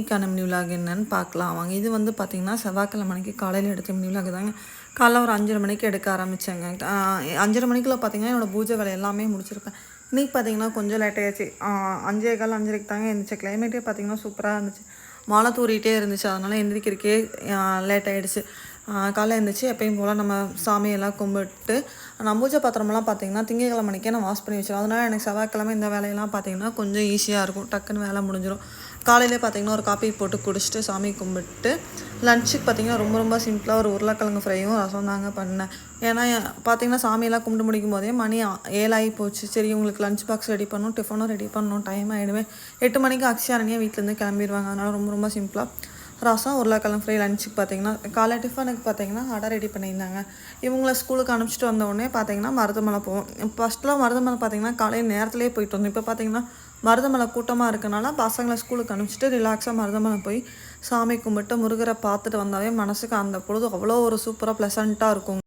இன்றைக்கான mini vlog என்னன்னு பார்க்கலாம் வாங்க. இது வந்து பார்த்திங்கன்னா செவ்வாய்க்கிழமை மணிக்கு காலையில் எடுத்த மினி விலாக் தாங்க. காலைல ஒரு 5:30 மணிக்கு எடுக்க ஆரம்பித்தேங்க. 5:30 மணிக்குள்ளே பார்த்திங்கன்னா என்னோடய பூஜை வேலை எல்லாமே முடிச்சிருப்பேன். இன்றைக்கி பார்த்திங்கன்னா கொஞ்சம் லேட் ஆகிடுச்சு. 5:15 5:30க்கு தாங்க இருந்துச்சு. கிளைமேட்டே பார்த்திங்கன்னா சூப்பராக இருந்துச்சு. மழை தூரிகிட்டே இருந்துச்சு. அதனால் எந்திரிக்கிறதுக்கே லேட் ஆகிடுச்சு. காலைல எழுந்திரிச்சு எப்பயும் போல் நம்ம சாமியெல்லாம் கும்பிட்டு நான் பூஜை பாத்திரமெல்லாம் பார்த்திங்கன்னா திங்கக்கிழமை மணிக்கே நான் வாஷ் பண்ணி வச்சிடுவேன். அதனால் எனக்கு செவ்வாய்க்கிழமை இந்த வேலையெல்லாம் பார்த்திங்கன்னா கொஞ்சம் ஈஸியாக இருக்கும். டக்குன்னு வேலை முடிஞ்சிடும். காலையிலே பார்த்திங்கன்னா ஒரு காப்பி போட்டு குடிச்சிட்டு சாமி கும்பிட்டு லஞ்சுக்கு பார்த்திங்கன்னா ரொம்ப சிம்பிளாக ஒரு உருளைக்கிழங்கு ஃப்ரையும் ரசம் தாங்க பண்ணேன். ஏன்னா பார்த்திங்கன்னா சாமியெல்லாம் கும்பிட்டு முடிக்கும் போதே மணி 7 ஆகி போச்சு. சரி உங்களுக்கு லஞ்ச் பாக்ஸ் ரெடி பண்ணணும், டிஃபனும் ரெடி பண்ணணும், டைம் ஆகிடுவேன். 8 மணிக்கு அக்ஷயாரணியாக வீட்டிலேருந்து கிளம்பிடுவாங்க. அதனால் ரொம்ப சிம்பிளாக ரசம் உருளைக்கிழங்கு ஃப்ரை. லஞ்சுக்கு பார்த்திங்கன்னா காலை டிஃபனுக்கு பார்த்திங்கன்னா அடை ரெடி பண்ணியிருந்தாங்க. இவங்கள ஸ்கூலுக்கு அனுப்பிச்சிட்டு வந்தோடனே பார்த்திங்கன்னா மருதமலை போவோம். ஃபஸ்ட்டெலாம் மருதமலை பார்த்திங்கன்னா காலையில் நேரத்துலேயே போயிட்டு வந்தோம். இப்போ பார்த்திங்கன்னா மருதமலை கூட்டமாக இருக்கனால பசங்களை ஸ்கூலுக்கு அனுப்பிச்சிட்டு ரிலாக்ஸாக மருதமலை போய் சாமி கும்பிட்டு முருகரை பார்த்துட்டு வந்தாவே மனசுக்கு அந்த பொழுது அவ்வளோ ஒரு சூப்பராக ப்ளசண்ட்டாக இருக்குங்க.